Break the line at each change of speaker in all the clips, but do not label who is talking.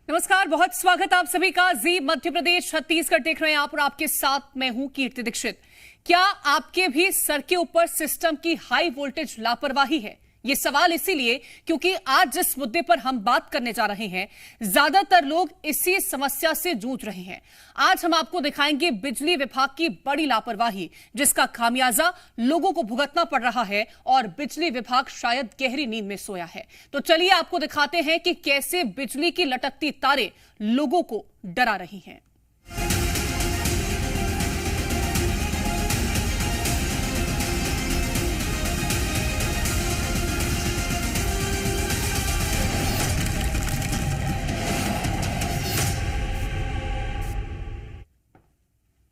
नमस्कार, बहुत स्वागत आप सभी का। जी मध्य प्रदेश छत्तीसगढ़ देख रहे हैं आप और आपके साथ मैं हूं कीर्ति दीक्षित। क्या आपके भी सर के ऊपर सिस्टम की हाई वोल्टेज लापरवाही है? ये सवाल इसीलिए क्योंकि आज जिस मुद्दे पर हम बात करने जा रहे हैं, ज्यादातर लोग इसी समस्या से जूझ रहे हैं। आज हम आपको दिखाएंगे बिजली विभाग की बड़ी लापरवाही, जिसका खामियाजा लोगों को भुगतना पड़ रहा है और बिजली विभाग शायद गहरी नींद में सोया है। तो चलिए आपको दिखाते हैं कि कैसे बिजली की लटकती तारें लोगों को डरा रही हैं।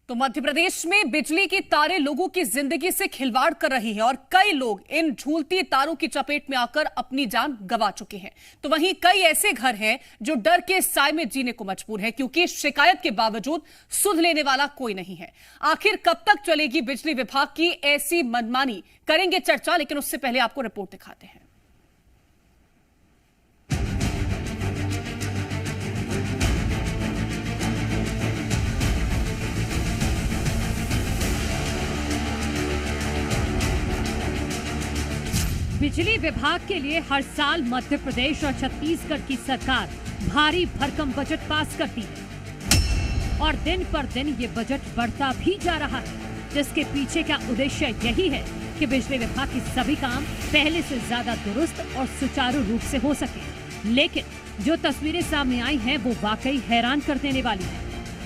तो मध्य प्रदेश में बिजली की तारें लोगों की जिंदगी से खिलवाड़ कर रही हैं और कई लोग इन झूलती तारों की चपेट में आकर अपनी जान गंवा चुके हैं। तो वहीं कई ऐसे घर हैं जो डर के साए में जीने को मजबूर हैं, क्योंकि शिकायत के बावजूद सुध लेने वाला कोई नहीं है। आखिर कब तक चलेगी बिजली विभाग की ऐसी मनमानी? करेंगे चर्चा, लेकिन उससे पहले आपको रिपोर्ट दिखाते हैं।
बिजली विभाग के लिए हर साल मध्य प्रदेश और छत्तीसगढ़ की सरकार भारी भरकम बजट पास करती है और दिन पर दिन ये बजट बढ़ता भी जा रहा है, जिसके पीछे का उद्देश्य यही है कि बिजली विभाग की सभी काम पहले से ज्यादा दुरुस्त और सुचारू रूप से हो सके। लेकिन जो तस्वीरें सामने आई हैं वो वाकई हैरान कर देने वाली है,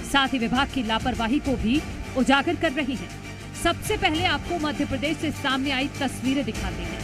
साथ ही विभाग की लापरवाही को भी उजागर कर रही है। सबसे पहले आपको मध्य प्रदेश से सामने आई तस्वीरें दिखाते हैं।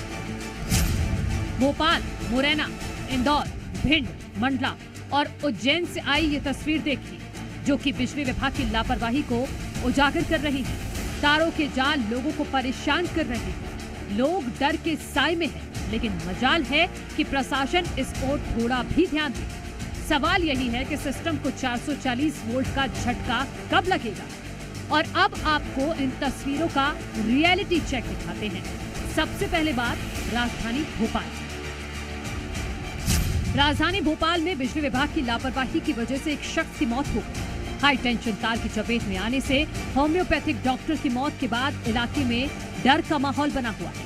भोपाल, मुरैना, इंदौर, भिंड, मंडला और उज्जैन से आई ये तस्वीर देखिए, जो कि बिजली विभाग की लापरवाही को उजागर कर रही है। तारों के जाल लोगों को परेशान कर रहे हैं। लोग डर के साए में हैं, लेकिन मजाल है कि प्रशासन इस ओर थोड़ा भी ध्यान दे। सवाल यही है कि सिस्टम को 440 वोल्ट का झटका कब लगेगा। और अब आपको इन तस्वीरों का रियलिटी चेक दिखाते हैं। सबसे पहले बात राजधानी भोपाल। राजधानी भोपाल में बिजली विभाग की लापरवाही की वजह से एक शख्स की मौत हो गई। हाई टेंशन तार की चपेट में आने से होम्योपैथिक डॉक्टर की मौत के बाद इलाके में डर का माहौल बना हुआ है।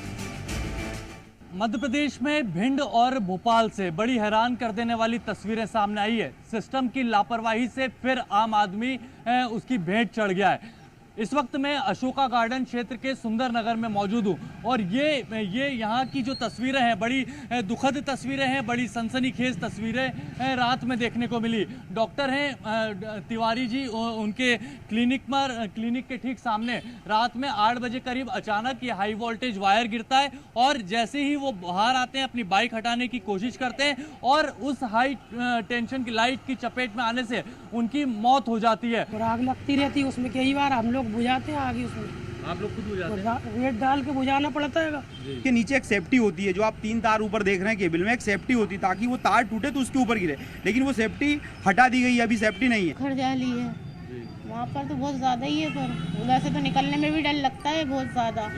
मध्य प्रदेश में भिंड और भोपाल से बड़ी हैरान कर देने वाली तस्वीरें सामने आई है। सिस्टम की लापरवाही से फिर आम आदमी उसकी भेंट चढ़ गया है। इस वक्त मैं अशोका गार्डन क्षेत्र के सुंदर नगर में मौजूद हूँ और ये यहाँ की जो तस्वीरें हैं, बड़ी दुखद तस्वीरें हैं, बड़ी सनसनीखेज तस्वीरें रात में देखने को मिली। डॉक्टर हैं तिवारी जी, उनके क्लिनिक के ठीक सामने रात में 8 बजे करीब अचानक ये हाई वोल्टेज वायर गिरता है और जैसे ही वो बाहर आते हैं अपनी बाइक हटाने की कोशिश करते हैं और उस हाई टेंशन की लाइट की चपेट में आने से उनकी मौत हो जाती है।
और आग लगती रहती है उसमें, कई बार हम लोग बुझाते हैं आगे उसमें।
आप लोग खुद बुझाते हैं?
रेत डाल के बुझाना पड़ता है।
के नीचे एक सेफ्टी होती है, जो आप 3 तार ऊपर देख रहे हैं केबल में, एक सेफ्टी होती है ताकि वो तार टूटे तो उसके ऊपर गिरे, लेकिन वो सेफ्टी हटा दी गई है, अभी सेफ्टी नहीं है।
खरजाली है वहाँ पर तो बहुत ज्यादा ही है, पर उधर से तो निकलने में भी डर लगता है बहुत ज्यादा।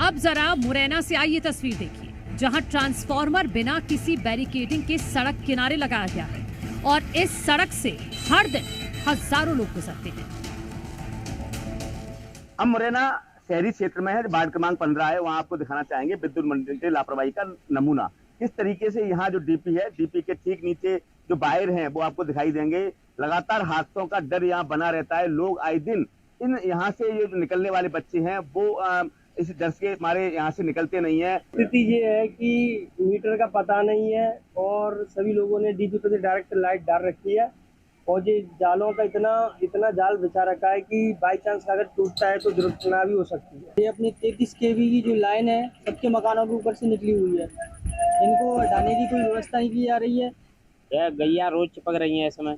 अब जरा मुरैना से आई ये तस्वीर देखिए, जहाँ ट्रांसफार्मर बिना किसी बैरिकेडिंग के सड़क किनारे लगाया गया है और इस सड़क से हर दिन हजारों लोग गुजरते हैं।
हम मुरैना शहरी क्षेत्र में है, वार्ड क्रमांक 15 है। वहाँ आपको दिखाना चाहेंगे विद्युत मंडल की लापरवाही का नमूना। किस तरीके से यहाँ जो डीपी है, डीपी के ठीक नीचे जो वायर हैं वो आपको दिखाई देंगे। लगातार हादसों का डर यहाँ बना रहता है। लोग आए दिन इन यहाँ से ये जो निकलने वाले बच्चे हैं वो इस डर के मारे यहाँ से निकलते नहीं है।
स्थिति ये है कि मीटर का पता नहीं है और सभी लोगों ने डीपी पे डायरेक्ट लाइट डाल रखी है और ये जालों का इतना जाल बिछा रखा है कि बाई चांस अगर टूटता है तो दुर्घटना भी हो सकती है। ये अपनी 33 kV की जो लाइन है सबके मकानों के ऊपर से निकली हुई है, इनको हटाने की कोई व्यवस्था नहीं की जा रही है।
गैया रोज चिपक रही है इसमें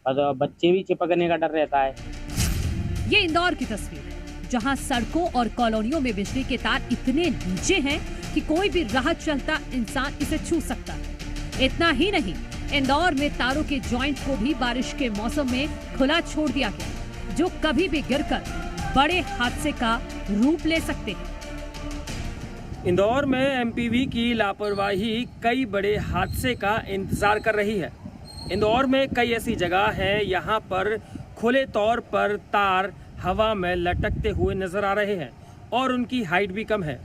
और बच्चे भी चिपकने का डर रहता है।
ये इंदौर की तस्वीर है, जहां सड़कों और कॉलोनियों में बिजली के तार इतने नीचे हैं कि कोई भी राह चलता इंसान इसे छू सकता है। इतना ही नहीं, इंदौर में तारों के जॉइंट को भी बारिश के मौसम में खुला छोड़ दिया गया, जो कभी भी गिरकर बड़े हादसे का रूप ले सकते हैं।
इंदौर में एमपीवी की लापरवाही कई बड़े हादसे का इंतजार कर रही है। इंदौर में कई ऐसी जगह हैं यहाँ पर खुले तौर पर तार हवा में लटकते हुए नजर आ रहे हैं और उनकी हाइट भी कम है।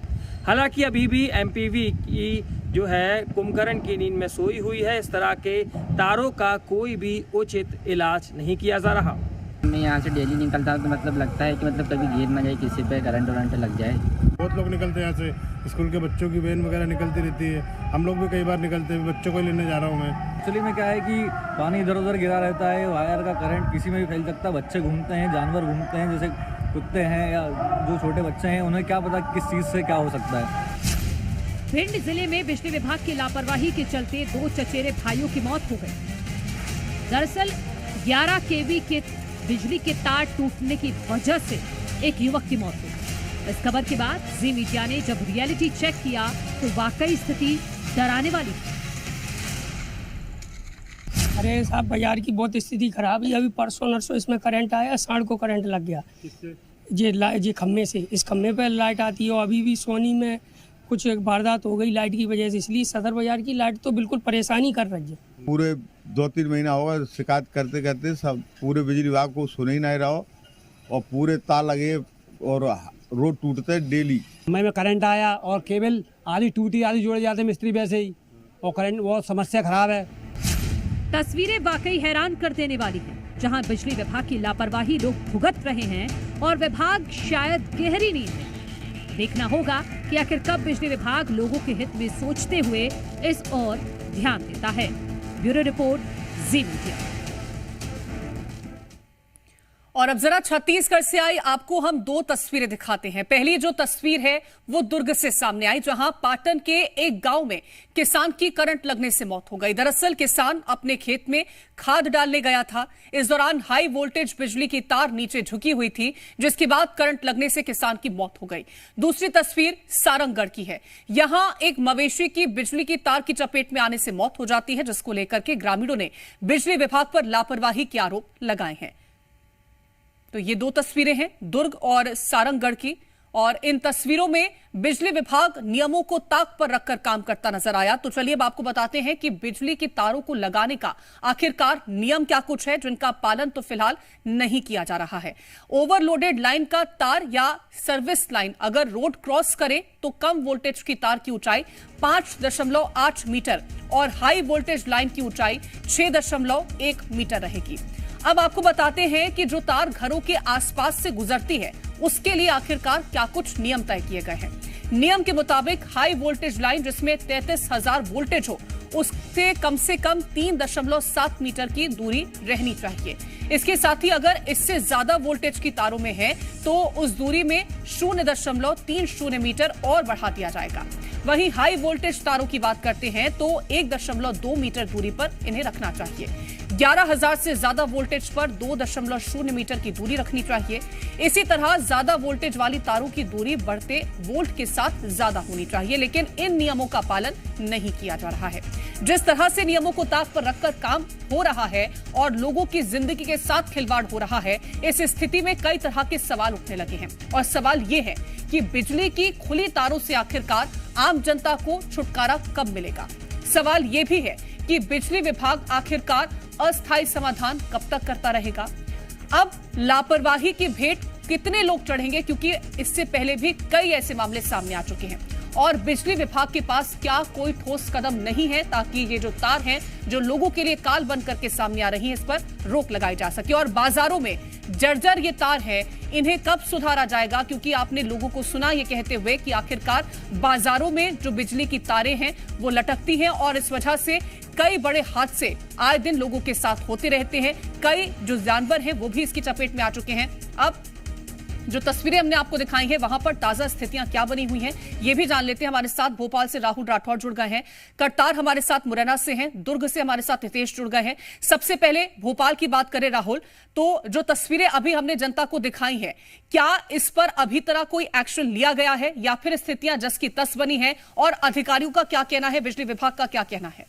हालांकि अभी भी एमपीवी की जो है कुंभकर्ण की नींद में सोई हुई है। इस तरह के तारों का कोई भी उचित इलाज नहीं किया जा रहा।
मैं यहाँ से डेली निकलता हूँ तो मतलब लगता है कि मतलब कभी गिर ना जाए, किसी पे करंट वरंट लग जाए।
बहुत लोग निकलते हैं यहाँ से, स्कूल के बच्चों की वैन वगैरह निकलती रहती है। हम लोग भी कई बार निकलते हैं, बच्चों को लेने जा रहा हूँ मैं।
एक्चुअली में क्या है कि पानी इधर उधर गिरा रहता है, वायर का करंट किसी में भी फैल सकता है। बच्चे घूमते हैं, जानवर घूमते हैं, जैसे कुत्ते हैं या जो छोटे बच्चे हैं, उन्हें क्या पता किस चीज़ से क्या हो सकता है।
भिंड जिले में बिजली विभाग की लापरवाही के चलते 2 चचेरे भाइयों की मौत हो गई। दरअसल 11 केवी के बिजली के तार टूटने की वजह से एक युवक की मौत हुई। इस खबर के बाद जी मीडिया ने जब रियलिटी चेक किया तो वाकई स्थिति डराने वाली थी।
अरे साहब, बाजार की बहुत स्थिति खराब है। अभी परसों नरसों इसमें करंट आया, साढ़ को करंट लग गया। ये खम्भे से, इस खम्भे पर लाइट आती है और अभी भी सोनी में कुछ वारदात हो गई लाइट की वजह से, इसलिए सदर बाजार की लाइट तो बिल्कुल परेशानी कर रही है।
पूरे 2-3 महीना होगा शिकायत करते करते सब पूरे बिजली विभाग को सुन ही नहीं रहा हो और पूरे तार लगे और रोड टूटते डेली।
में करंट आया और केबल आधी टूटी आधी जोड़े जाते मिस्त्री वैसे ही, और करंट बहुत समस्या खराब है।
तस्वीरें वाकई हैरान कर देने वाली हैं, जहां बिजली विभाग की लापरवाही लोग भुगत रहे हैं और विभाग शायद गहरी नींद में। देखना होगा कि आखिर कब बिजली विभाग लोगों के हित में सोचते हुए इस ओर ध्यान देता है। ब्यूरो रिपोर्ट, जी मीडिया।
और अब जरा छत्तीसगढ़ से आई आपको हम 2 तस्वीरें दिखाते हैं। पहली जो तस्वीर है वो दुर्ग से सामने आई, जहां पाटन के एक गांव में किसान की करंट लगने से मौत हो गई। दरअसल किसान अपने खेत में खाद डालने गया था। इस दौरान हाई वोल्टेज बिजली की तार नीचे झुकी हुई थी, जिसके बाद करंट लगने से किसान की मौत हो गई। दूसरी तस्वीर सारंगगढ़ की है। यहां एक मवेशी की बिजली की तार की चपेट में आने से मौत हो जाती है, जिसको लेकर के ग्रामीणों ने बिजली विभाग पर लापरवाही के आरोप लगाए हैं। तो ये 2 तस्वीरें हैं दुर्ग और सारंगगढ़ की, और इन तस्वीरों में बिजली विभाग नियमों को ताक पर रखकर काम करता नजर आया। तो चलिए अब आपको बताते हैं कि बिजली की तारों को लगाने का आखिरकार नियम क्या कुछ है, जिनका पालन तो फिलहाल नहीं किया जा रहा है। ओवरलोडेड लाइन का तार या सर्विस लाइन अगर रोड क्रॉस करे तो कम वोल्टेज की तार की ऊंचाई 5.8 मीटर और हाई वोल्टेज लाइन की ऊंचाई 6.1 मीटर रहेगी। अब आपको बताते हैं कि जो तार घरों के आसपास से गुजरती है उसके लिए आखिरकार क्या कुछ नियम तय किए गए हैं। नियम के मुताबिक हाई वोल्टेज लाइन जिसमें 33,000 वोल्टेज हो, उससे कम 3.7 मीटर की दूरी रहनी चाहिए। इसके साथ ही अगर इससे ज्यादा वोल्टेज की तारों में है तो उस दूरी में 0.30 मीटर और बढ़ा दिया जाएगा। वहीं हाई वोल्टेज तारों की बात करते हैं तो 1.2 मीटर दूरी पर इन्हें रखना चाहिए। 11,000 से ज्यादा वोल्टेज पर 2.0 मीटर की दूरी रखनी चाहिए। इसी तरह ज्यादा वोल्टेज वाली तारों की दूरी बढ़ते वोल्ट के साथ ज्यादा होनी चाहिए, लेकिन इन नियमों का पालन नहीं किया जा रहा है। जिस तरह से नियमों को ताक पर रखकर काम हो रहा है और लोगों की जिंदगी के साथ खिलवाड़ हो रहा है, इस स्थिति में कई तरह के सवाल उठने लगे हैं। और सवाल ये है कि बिजली की खुली तारों से आखिरकार आम जनता को छुटकारा कब मिलेगा। सवाल ये भी है कि बिजली विभाग आखिरकार अस्थायी समाधान कब तक करता रहेगा। अब लापरवाही की भेंट कितने लोग चढ़ेंगे, क्योंकि इससे पहले भी कई ऐसे मामले सामने आ चुके हैं और बिजली विभाग के पास क्या कोई ठोस कदम नहीं है ताकि ये जो तार हैं जो लोगों के लिए काल बन करके सामने आ रही है, इस पर रोक लगाई जा सके। और बाजारों में जर्जर ये तार है, इन्हें कब सुधारा जाएगा, क्योंकि आपने लोगों को सुना ये कहते हुए कि आखिरकार बाजारों में जो बिजली की तारें हैं वो लटकती हैं और इस वजह से कई बड़े हादसे आए दिन लोगों के साथ होते रहते हैं। कई जो जानवर हैं वो भी इसकी चपेट में आ चुके हैं। अब जो तस्वीरें हमने आपको दिखाई हैं वहां पर ताजा स्थितियां क्या बनी हुई हैं ये भी जान लेते हैं। हमारे साथ भोपाल से राहुल राठौड़ जुड़ गए हैं, करतार हमारे साथ मुरैना से हैं, दुर्ग से हमारे साथ हितेश जुड़ गए हैं। सबसे पहले भोपाल की बात करें राहुल, तो जो तस्वीरें अभी हमने जनता को दिखाई हैं, क्या इस पर अभी तरह कोई एक्शन लिया गया है या फिर स्थितियां जस की तस बनी है, और अधिकारियों का क्या कहना है, बिजली विभाग का क्या कहना है?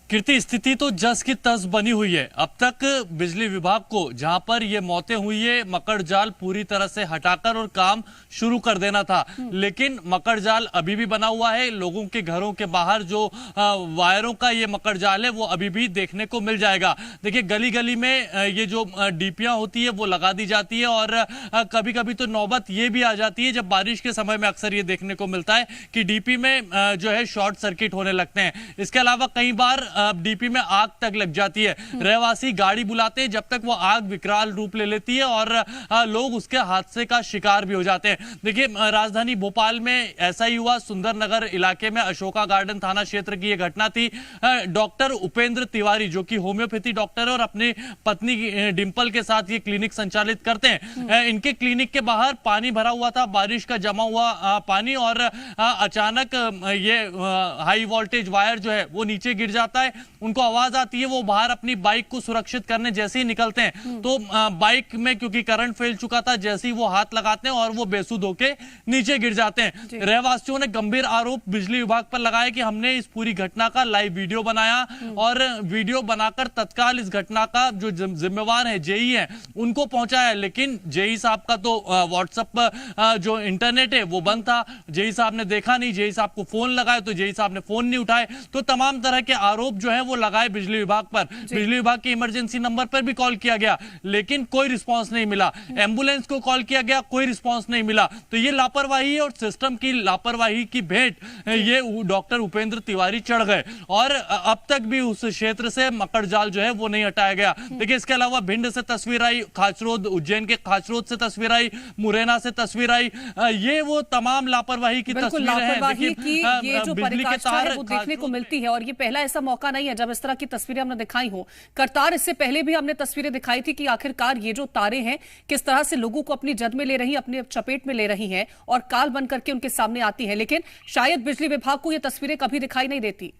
कीर्ति, स्थिति तो जस की तस बनी हुई है। अब तक बिजली विभाग को जहां पर ये मौतें हुई है, मकर जाल पूरी तरह से हटाकर और काम शुरू कर देना था, लेकिन मकर जाल अभी भी बना हुआ है। लोगों के घरों के बाहर जो वायरों का ये मकर जाल है वो अभी भी देखने को मिल जाएगा। देखिए, गली गली में ये जो डीपियां होती है वो लगा दी जाती है और कभी कभी तो नौबत ये भी आ जाती है, जब बारिश के समय में अक्सर ये देखने को मिलता है कि डीपी में जो है शॉर्ट सर्किट होने लगते हैं। इसके अलावा कई बार डीपी में आग तक लग जाती है। रहवासी गाड़ी बुलाते हैं, जब तक वो आग विकराल रूप ले लेती है और लोग उसके हादसे का शिकार भी हो जाते हैं। देखिए, राजधानी भोपाल में ऐसा ही हुआ। सुंदर नगर इलाके में अशोका गार्डन थाना क्षेत्र की यह घटना थी। डॉक्टर उपेंद्र तिवारी, जो कि होम्योपैथी डॉक्टर है और अपनी पत्नी डिंपल के साथ ये क्लिनिक संचालित करते हैं, इनके क्लिनिक के बाहर पानी भरा हुआ था, बारिश का जमा हुआ पानी, और अचानक ये हाई वोल्टेज वायर जो है वो नीचे गिर जाता है। उनको आवाज आती है, वो बाहर अपनी बाइक को सुरक्षित करने जैसे ही निकलते हैं तो बाइक में क्योंकि करंट फैल चुका था, जैसे ही वो हाथ लगाते हैं और वो बेसुध होके नीचे गिर जाते हैं। रहवासियों ने गंभीर आरोप बिजली विभाग पर लगाया कि हमने इस पूरी घटना का लाइव वीडियो बनाया और वीडियो बनाकर तत्काल इस घटना का जो जिम्मेवार है जेई है उनको पहुंचाया, लेकिन जेई साहब का तो व्हाट्सएप जो इंटरनेट है वो बंद था। जेई साहब ने देखा नहीं, जेई साहब को फोन लगाया तो जेई साहब ने फोन नहीं उठाए। तो तमाम तरह के आरोप जो है वो लगाए बिजली विभाग पर। बिजली विभाग के इमरजेंसी नंबर पर भी कॉल किया गया, लेकिन कोई रिस्पांस नहीं मिला। एम्बुलेंस को कॉल किया गया, कोई रिस्पांस नहीं मिला। तो ये लापरवाही है और सिस्टम की लापरवाही की भेंट ये डॉक्टर उपेंद्र तिवारी चढ़ गए और अब तक भी उस क्षेत्र से मकर जाल जो है वो नहीं हटाया गया। देखिए, इसके अलावा भिंड से तस्वीर आई, खाचरोद, उज्जैन के खाचरोद से तस्वीर आई, मुरैना से तस्वीर आई। ये वो तमाम लापरवाही की तस्वीरें हैं।
ये जो पराकाष्ठा है वो देखने को मिलती है और ये पहला ऐसा मौका नहीं है जब इस तरह की तस्वीरें हमने दिखाई हो। करतार, इससे पहले भी हमने तस्वीरें दिखाई थी कि आखिरकार ये जो तारे हैं किस तरह से लोगों को अपनी जद में ले रही, अपने चपेट में ले रही हैं और काल बन करके उनके सामने आती है, लेकिन शायद बिजली विभाग को ये तस्वीरें कभी दिखाई नहीं देती।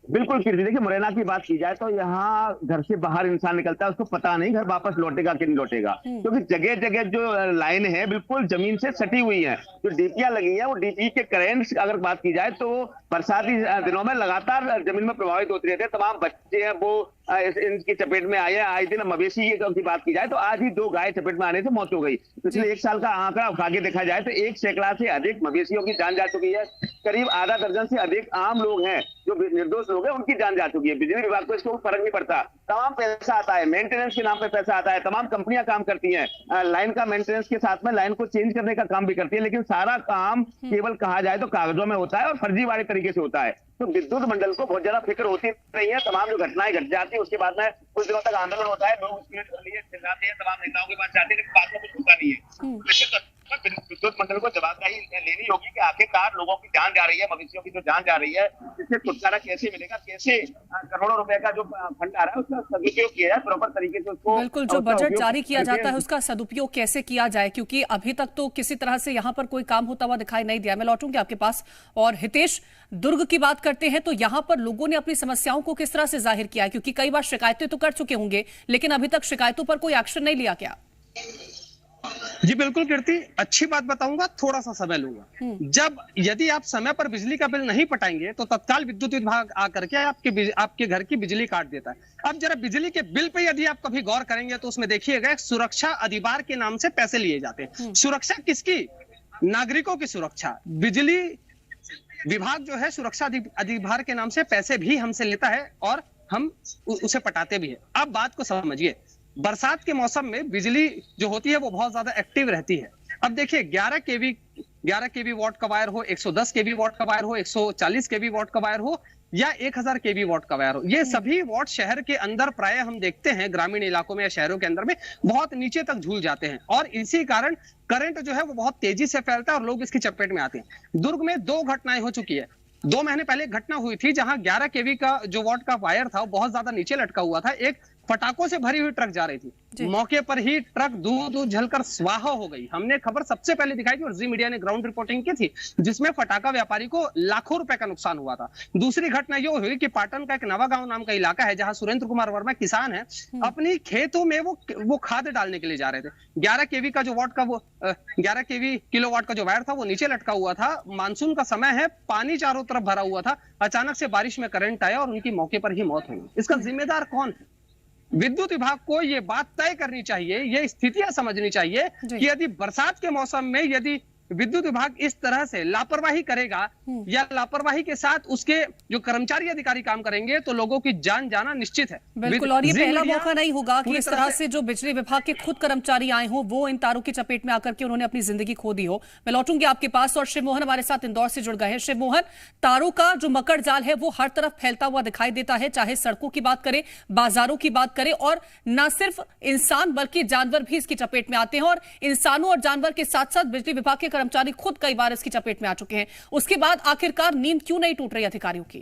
बिल्कुल कीर्ति, देखिए मुरैना की बात की जाए तो यहाँ घर से बाहर इंसान निकलता है, उसको पता नहीं घर वापस लौटेगा कि नहीं लौटेगा, क्योंकि जगह जगह जो लाइन है बिल्कुल जमीन से सटी हुई है। जो डीपियां लगी है वो डीपी के करंट अगर बात की जाए तो बरसाती दिनों में लगातार जमीन में प्रभावित होते रहते हैं। तमाम बच्चे हैं वो इनकी चपेट में आए हैं। आज दिन मवेशी की बात की जाए तो आज ही 2 गाय चपेट में आने से मौत हो गई। पिछले 1 साल का आंकड़ा उठा के देखा जाए तो 1 सैकड़ा से अधिक मवेशियों की जान जा चुकी है। करीब आधा दर्जन से अधिक आम लोग हैं जो निर्दोष लोग हैं, उनकी जान जा चुकी है। बिजली विभाग को इसको फर्क नहीं पड़ता। तमाम पैसा आता है, मेंटेनेंस के नाम पे पैसा आता है, तमाम कंपनियां काम करती हैं, लाइन का मेंटेनेंस के साथ में लाइन को चेंज करने का काम भी करती है, लेकिन सारा काम केवल कहा जाए तो कागजों में होता है और फर्जीवाड़े तरीके से होता है। तो विद्युत मंडल को बहुत ज्यादा फिक्र होती नहीं है। तमाम जो घटनाएं घट जाती है उसके बाद में कुछ दिनों तक आंदोलन होता है, लोग उसके लिए चिल्लाते हैं, तमाम नेताओं के पास जाते हैं, लेकिन बाद में कुछ होता नहीं है। विद्युत मंडल को जवाबदेही लेनी होगी कि आखिरकार लोगों की जान जा रही है, मवेशियों की जो जान जा रही है, इससे छुटकारा कैसे मिलेगा, कैसे करोड़ों रुपए का जो फंड आ रहा है उसका सदुपयोग किया जाए प्रॉपर तरीके से। उसको
बिल्कुल, जो बजट जारी किया जाता है उसका सदुपयोग कैसे किया जाए, क्योंकि अभी तक तो किसी तरह से यहाँ पर कोई काम होता हुआ दिखाई नहीं दिया। मैं लौटूंगी आपके पास। और हितेश, दुर्ग की बात करते हैं तो यहाँ पर लोगों ने अपनी समस्याओं को किस तरह से जाहिर किया, क्योंकि कई बार शिकायतें तो कर चुके होंगे लेकिन अभी तक शिकायतों पर कोई एक्शन नहीं लिया गया।
जी बिल्कुल कीर्ति, अच्छी बात बताऊंगा, थोड़ा सा समय लूंगा। जब यदि आप समय पर बिजली का बिल नहीं पटाएंगे तो तत्काल विद्युत विभाग आकर के आपके घर की बिजली काट देता है। अब जरा बिजली के बिल पे यदि आप कभी गौर करेंगे तो उसमें देखिएगा सुरक्षा अधिभार के नाम से पैसे लिए जाते हैं। सुरक्षा किसकी? नागरिकों की सुरक्षा। बिजली विभाग जो है सुरक्षा अधिभार के नाम से पैसे भी हमसे लेता है और हम उसे पटाते भी है। अब बात को समझिए, बरसात के मौसम में बिजली जो होती है वो बहुत ज्यादा एक्टिव रहती है। अब देखिए 11 केवी वाट का वायर हो, 110 केवी वाट का वायर हो, 140 केवी वाट का वायर हो या 1000 केवी वाट का वायर हो, ये सभी वाट शहर के अंदर प्राय हम देखते हैं ग्रामीण इलाकों में या शहरों के अंदर में बहुत नीचे तक झूल जाते हैं और इसी कारण करंट जो है वो बहुत तेजी से फैलता है और लोग इसकी चपेट में आते हैं। दुर्ग में 2 घटनाएं हो चुकी है। 2 महीने पहले एक घटना हुई थी जहां 11 केवी का जो वाट का वायर था वो बहुत ज्यादा नीचे लटका हुआ था। एक पटाखों से भरी हुई ट्रक जा रही थी। मौके पर ही ट्रक धूल जलकर स्वाहा हो गई। हमने खबर सबसे पहले दिखाई थी और जी मीडिया ने ग्राउंड रिपोर्टिंग की थी, जिसमें फटाका व्यापारी को लाखों रुपए का नुकसान हुआ था। दूसरी घटना यह हुई कि पाटन का एक नवा गांव नाम का इलाका है, जहां सुरेंद्र कुमार वर्मा किसान है, अपनी खेतों में वो खाद डालने के लिए जा रहे थे। 11 केवी का जो वाट का वो 11 केवी किलोवाट का जो वायर था वो नीचे लटका हुआ था। मानसून का समय है, पानी चारों तरफ भरा हुआ था। अचानक से बारिश में करंट आया और उनकी मौके पर ही मौत हुई। इसका जिम्मेदार कौन है? विद्युत विभाग को ये बात तय करनी चाहिए, ये स्थितियां समझनी चाहिए कि यदि बरसात के मौसम में यदि विद्युत विभाग इस तरह से लापरवाही करेगा या लापरवाही के साथ उसके जो कर्मचारी अधिकारी काम करेंगे तो लोगों की जान जाना निश्चित है।
बिल्कुल, और ये पहला मौका नहीं होगा कि इस तरह से जो बिजली विभाग के खुद कर्मचारी आए हों वो इन तारों की चपेट में आकर के उन्होंने अपनी जिंदगी खो दी हो। मैं लौटूंगी आपके पास और शिव मोहन हमारे साथ इंदौर से जुड़ गए हैं। शिव मोहन, तारों का जो मकर जाल है वो हर तरफ फैलता हुआ दिखाई देता है, चाहे सड़कों की बात करें, बाजारों की बात करें, और न सिर्फ इंसान बल्कि जानवर भी इसकी चपेट में आते हैं और इंसानों और जानवर के साथ साथ बिजली विभाग के कर्मचारी खुद कई बार इसकी चपेट में आ चुके हैं। उसके बाद आखिरकार नींद क्यों नहीं टूट रही अधिकारियों की?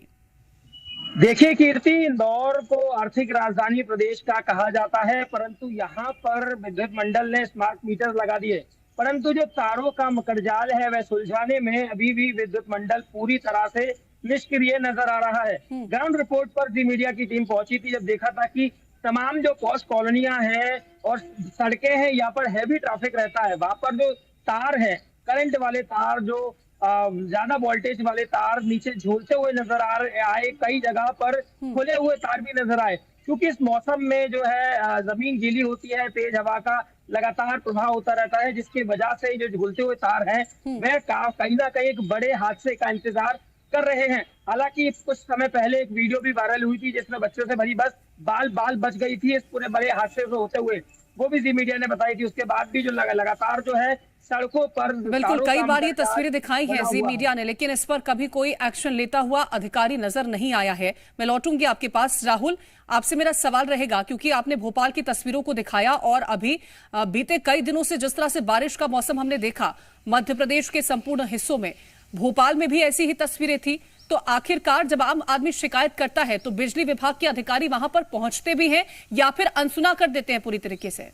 देखिए कीर्ति, इंदौर को आर्थिक राजधानी प्रदेश का कहा जाता है, परंतु यहाँ पर विद्युत मंडल ने स्मार्ट मीटर लगा दिए, परंतु जो तारों का मकड़जाल है वह सुलझाने में अभी भी विद्युत मंडल पूरी तरह से निष्क्रिय नजर आ रहा है। ग्राउंड रिपोर्ट पर जी मीडिया की टीम पहुंची थी, जब देखा था कि तमाम जो पॉश कॉलोनियां हैं और सड़कें हैं, यहाँ पर हैवी ट्रैफिक रहता है। वहां पर जो तार है, करंट वाले तार, जो ज्यादा वोल्टेज वाले तार नीचे झूलते हुए नजर आए, कई जगह पर खुले हुए तार भी नजर आए। क्योंकि इस मौसम में जो है जमीन गीली होती है, तेज हवा का लगातार प्रभाव होता रहता है, जिसकी वजह से जो झूलते हुए तार हैं वह कहीं ना कहीं एक बड़े हादसे का इंतजार कर रहे हैं। हालांकि कुछ समय पहले एक वीडियो भी वायरल हुई थी जिसमें बच्चों से भरी बस बाल बच गई थी इस पूरे बड़े हादसे से होते हुए, वो भी जी मीडिया ने बताई थी। उसके बाद भी जो लगातार जो है सड़कों पर
बिल्कुल कई बार ये तस्वीरें दिखाई हैं जी मीडिया ने, लेकिन इस पर कभी कोई एक्शन लेता हुआ अधिकारी नजर नहीं आया है। मैं लौटूंगी आपके पास। राहुल, आपसे मेरा सवाल रहेगा, क्योंकि आपने भोपाल की तस्वीरों को दिखाया और अभी बीते कई दिनों से जिस तरह से बारिश का मौसम हमने देखा मध्य प्रदेश के संपूर्ण हिस्सों में, भोपाल में भी ऐसी ही तस्वीरें थी, तो आखिरकार जब आम आदमी शिकायत करता है तो बिजली विभाग के अधिकारी वहां पर पहुंचते भी हैं या फिर अनसुना कर देते हैं पूरी तरीके से?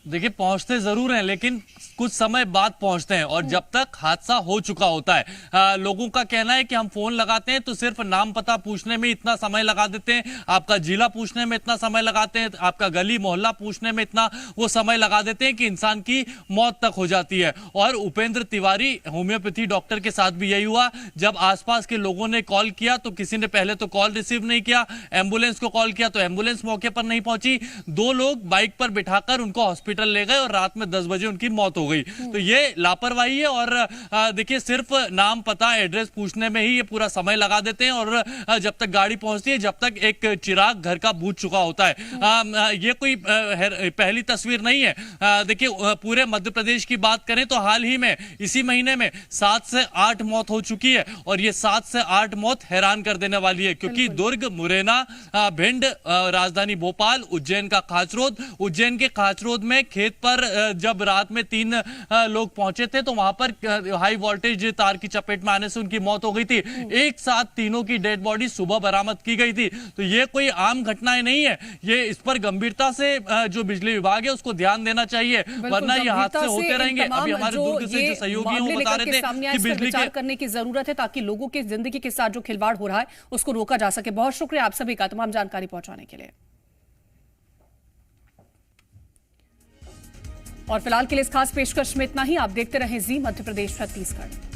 देखिए, पहुंचते जरूर हैं लेकिन कुछ समय बाद पहुंचते हैं और जब तक हादसा हो चुका होता है। लोगों का कहना है कि हम फोन लगाते हैं तो सिर्फ नाम पता पूछने में इतना समय लगा देते हैं, आपका जिला पूछने में इतना समय लगाते हैं, आपका गली मोहल्ला पूछने में इतना वो समय लगा देते हैं कि इंसान की मौत तक हो जाती है। और उपेंद्र तिवारी होम्योपैथी डॉक्टर के साथ भी यही हुआ। जब आसपास के लोगों ने कॉल किया तो किसी ने पहले तो कॉल रिसीव नहीं किया, एम्बुलेंस को कॉल किया तो एम्बुलेंस मौके पर नहीं पहुंची, 2 लोग बाइक पर बिठाकर उनको हॉस्पिटल ले गए और रात में 10 बजे उनकी मौत हो गई। तो ये लापरवाही है और देखिए सिर्फ नाम पता एड्रेस पूछने में ही ये पूरा समय लगा देते हैं और जब तक गाड़ी पहुंचती है जब तक एक चिराग घर का बुझ चुका होता है। ये कोई पहली तस्वीर नहीं है। देखिए पूरे मध्य प्रदेश की बात करें तो हाल ही में इसी महीने में 7 से 8 मौत हो चुकी है और ये 7 से 8 मौत हैरान कर देने वाली है, क्योंकि दुर्ग, मुरैना, भिंड, राजधानी भोपाल, उज्जैन का खाचरोद, उज्जैन के खाचरोद में खेत पर जब रात में 3 लोग पहुंचे थे तो वहां पर हाई वोल्टेज तार की चपेट में आने से उनकी मौत हो गई थी। एक साथ तीनों की डेड बॉडी सुबह बरामद की गई थी। तो ये कोई आम घटनाएं नहीं है, ये इस पर गंभीरता से जो बिजली विभाग है उसको ध्यान देना चाहिए, वरना ये हादसे होते रहेंगे। अभी हमारे दुर्ग से जो सहयोगी वो बता रहे थे कि बिजली के
करने की जरूरत है ताकि लोगों की जिंदगी के साथ जो खिलवाड़ हो रहा है उसको रोका जा सके। बहुत शुक्रिया आप सभी का तमाम जानकारी पहुंचाने के लिए। और फिलहाल के लिए इस खास पेशकश में इतना ही। आप देखते रहें जी मध्य प्रदेश छत्तीसगढ़।